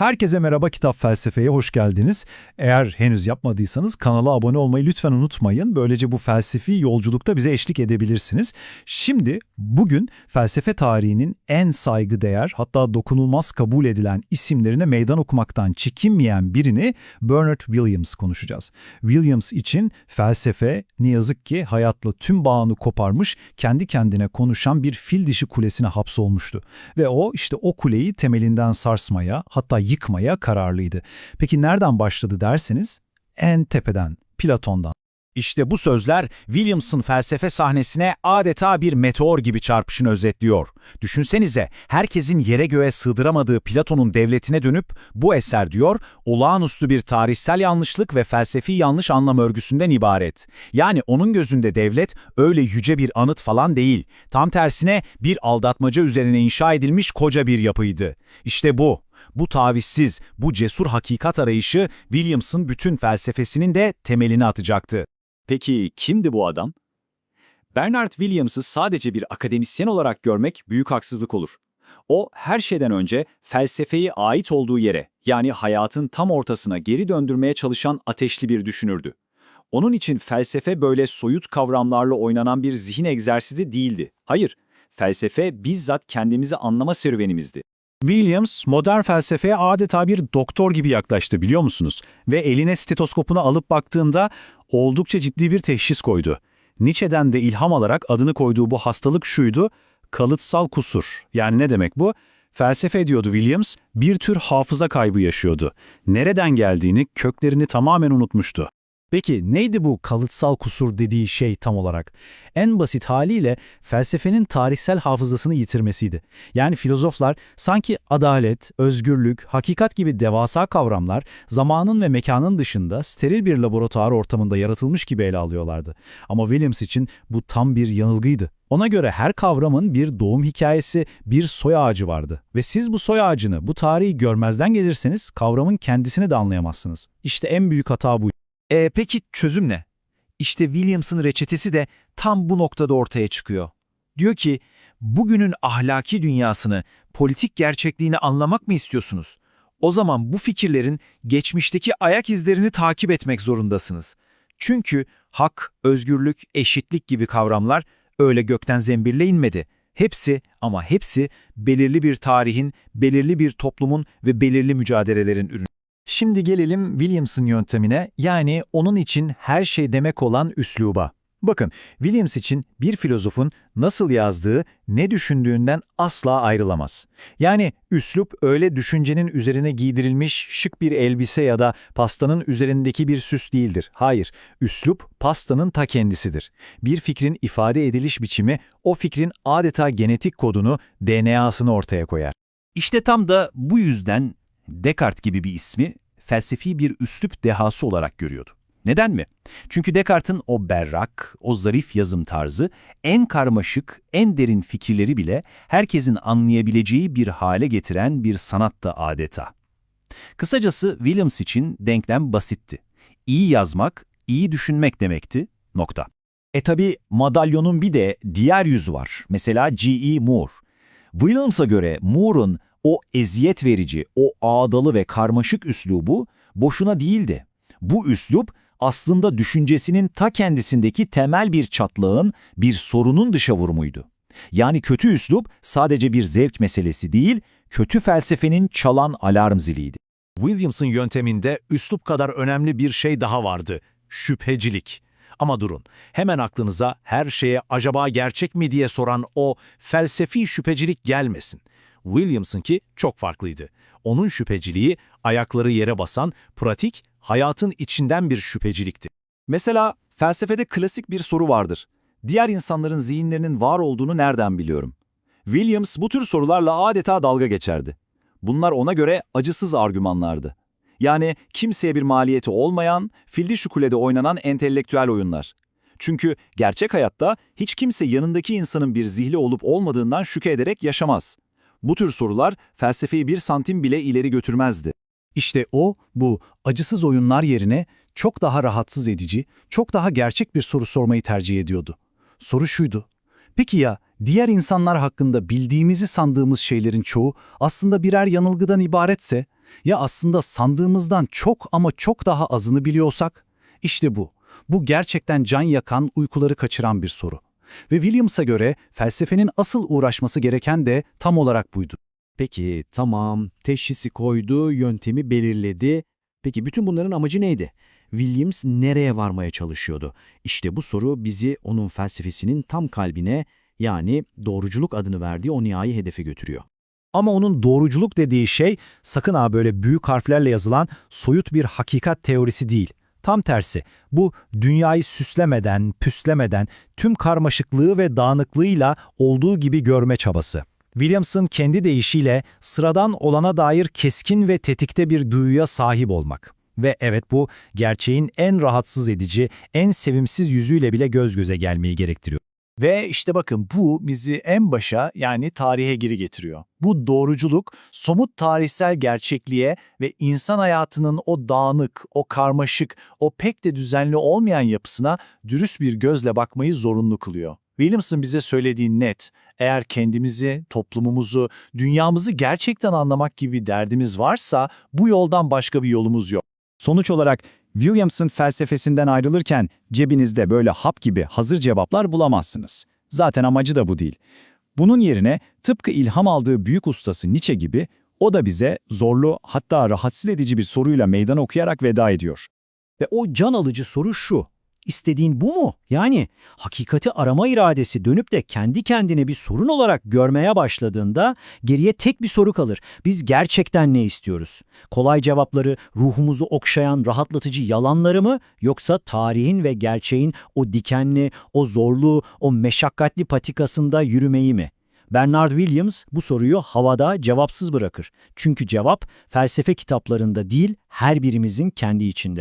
Herkese merhaba, Kitap Felsefe'ye hoş geldiniz. Eğer henüz yapmadıysanız kanala abone olmayı lütfen unutmayın. Böylece bu felsefi yolculukta bize eşlik edebilirsiniz. Şimdi bugün felsefe tarihinin en saygıdeğer, hatta dokunulmaz kabul edilen isimlerine meydan okumaktan çekinmeyen birini, Bernard Williams konuşacağız. Williams için felsefe ne yazık ki hayatla tüm bağını koparmış, kendi kendine konuşan bir fil dişi kulesine hapsolmuştu. Ve o işte o kuleyi temelinden sarsmaya, hatta yıkmaya kararlıydı. Peki nereden başladı derseniz, en tepeden, Platon'dan. İşte bu sözler Williams'ın felsefe sahnesine adeta bir meteor gibi çarpışını özetliyor. Düşünsenize, herkesin yere göğe sığdıramadığı Platon'un devletine dönüp bu eser diyor, olağanüstü bir tarihsel yanlışlık ve felsefi yanlış anlam örgüsünden ibaret. Yani onun gözünde devlet öyle yüce bir anıt falan değil. Tam tersine bir aldatmaca üzerine inşa edilmiş koca bir yapıydı. İşte bu tavizsiz, bu cesur hakikat arayışı Williams'ın bütün felsefesinin de temelini atacaktı. Peki kimdi bu adam? Bernard Williams'ı sadece bir akademisyen olarak görmek büyük haksızlık olur. O, her şeyden önce felsefeyi ait olduğu yere, yani hayatın tam ortasına geri döndürmeye çalışan ateşli bir düşünürdü. Onun için felsefe böyle soyut kavramlarla oynanan bir zihin egzersizi değildi. Hayır, felsefe bizzat kendimizi anlama serüvenimizdi. Williams, modern felsefeye adeta bir doktor gibi yaklaştı, biliyor musunuz? Ve eline stetoskopunu alıp baktığında oldukça ciddi bir teşhis koydu. Nietzsche'den de ilham alarak adını koyduğu bu hastalık şuydu: kalıtsal kusur. Yani ne demek bu? Felsefe, diyordu Williams, bir tür hafıza kaybı yaşıyordu. Nereden geldiğini, köklerini tamamen unutmuştu. Peki neydi bu kalıtsal kusur dediği şey tam olarak? En basit haliyle felsefenin tarihsel hafızasını yitirmesiydi. Yani filozoflar sanki adalet, özgürlük, hakikat gibi devasa kavramlar zamanın ve mekanın dışında steril bir laboratuvar ortamında yaratılmış gibi ele alıyorlardı. Ama Williams için bu tam bir yanılgıydı. Ona göre her kavramın bir doğum hikayesi, bir soy ağacı vardı. Ve siz bu soy ağacını, bu tarihi görmezden gelirseniz kavramın kendisini de anlayamazsınız. İşte en büyük hata bu. Peki çözüm ne? İşte Williams'ın reçetesi de tam bu noktada ortaya çıkıyor. Diyor ki, bugünün ahlaki dünyasını, politik gerçekliğini anlamak mı istiyorsunuz? O zaman bu fikirlerin geçmişteki ayak izlerini takip etmek zorundasınız. Çünkü hak, özgürlük, eşitlik gibi kavramlar öyle gökten zembille inmedi. Hepsi, ama hepsi belirli bir tarihin, belirli bir toplumun ve belirli mücadelelerin ürünü. Şimdi gelelim Williams'ın yöntemine, yani onun için her şey demek olan üsluba. Bakın, Williams için bir filozofun nasıl yazdığı, ne düşündüğünden asla ayrılamaz. Yani üslup öyle düşüncenin üzerine giydirilmiş şık bir elbise ya da pastanın üzerindeki bir süs değildir. Hayır, üslup pastanın ta kendisidir. Bir fikrin ifade ediliş biçimi o fikrin adeta genetik kodunu, DNA'sını ortaya koyar. İşte tam da bu yüzden Descartes gibi bir ismi felsefi bir üslup dehası olarak görüyordu. Neden mi? Çünkü Descartes'in o berrak, o zarif yazım tarzı en karmaşık, en derin fikirleri bile herkesin anlayabileceği bir hale getiren bir sanatta adeta. Kısacası Williams için denklem basitti. İyi yazmak, iyi düşünmek demekti, nokta. Tabii madalyonun bir de diğer yüzü var. Mesela G.E. Moore. Williams'a göre Moore'un o eziyet verici, o ağdalı ve karmaşık üslubu boşuna değildi. Bu üslup aslında düşüncesinin ta kendisindeki temel bir çatlağın, bir sorunun dışa vurumuydu. Yani kötü üslup sadece bir zevk meselesi değil, kötü felsefenin çalan alarm ziliydi. Williams'ın yönteminde üslup kadar önemli bir şey daha vardı: şüphecilik. Ama durun, hemen aklınıza her şeye acaba gerçek mi diye soran o felsefi şüphecilik gelmesin. Williams'ınki çok farklıydı. Onun şüpheciliği ayakları yere basan, pratik, hayatın içinden bir şüphecilikti. Mesela felsefede klasik bir soru vardır: diğer insanların zihinlerinin var olduğunu nereden biliyorum? Williams bu tür sorularla adeta dalga geçerdi. Bunlar ona göre acısız argümanlardı. Yani kimseye bir maliyeti olmayan, fildişi kulede oynanan entelektüel oyunlar. Çünkü gerçek hayatta hiç kimse yanındaki insanın bir zihni olup olmadığından şüphe ederek yaşamaz. Bu tür sorular felsefeyi bir santim bile ileri götürmezdi. İşte bu acısız oyunlar yerine çok daha rahatsız edici, çok daha gerçek bir soru sormayı tercih ediyordu. Soru şuydu: peki ya diğer insanlar hakkında bildiğimizi sandığımız şeylerin çoğu aslında birer yanılgıdan ibaretse? Ya aslında sandığımızdan çok ama çok daha azını biliyorsak? İşte bu. Bu gerçekten can yakan, uykuları kaçıran bir soru. Ve Williams'a göre felsefenin asıl uğraşması gereken de tam olarak buydu. Peki, tamam, teşhisi koydu, yöntemi belirledi. Peki bütün bunların amacı neydi? Williams nereye varmaya çalışıyordu? İşte bu soru bizi onun felsefesinin tam kalbine, yani doğruculuk adını verdiği o nihai hedefe götürüyor. Ama onun doğruculuk dediği şey sakın ha böyle büyük harflerle yazılan soyut bir hakikat teorisi değil. Tam tersi, bu dünyayı süslemeden, püslemeden, tüm karmaşıklığı ve dağınıklığıyla olduğu gibi görme çabası. Williams'ın kendi deyişiyle sıradan olana dair keskin ve tetikte bir duyuya sahip olmak. Ve evet, bu gerçeğin en rahatsız edici, en sevimsiz yüzüyle bile göz göze gelmeyi gerektiriyor. Ve işte bakın bu bizi en başa, yani tarihe geri getiriyor. Bu doğruculuk somut tarihsel gerçekliğe ve insan hayatının o dağınık, o karmaşık, o pek de düzenli olmayan yapısına dürüst bir gözle bakmayı zorunlu kılıyor. Williams'ın bize söylediği net: eğer kendimizi, toplumumuzu, dünyamızı gerçekten anlamak gibi derdimiz varsa bu yoldan başka bir yolumuz yok. Sonuç olarak Williams'ın felsefesinden ayrılırken cebinizde böyle hap gibi hazır cevaplar bulamazsınız. Zaten amacı da bu değil. Bunun yerine tıpkı ilham aldığı büyük ustası Nietzsche gibi o da bize zorlu, hatta rahatsız edici bir soruyla meydan okuyarak veda ediyor. Ve o can alıcı soru şu: İstediğin bu mu? Yani hakikati arama iradesi dönüp de kendi kendine bir sorun olarak görmeye başladığında geriye tek bir soru kalır: biz gerçekten ne istiyoruz? Kolay cevapları, ruhumuzu okşayan rahatlatıcı yalanları mı, yoksa tarihin ve gerçeğin o dikenli, o zorlu, o meşakkatli patikasında yürümeyi mi? Bernard Williams bu soruyu havada, cevapsız bırakır. Çünkü cevap felsefe kitaplarında değil, her birimizin kendi içinde.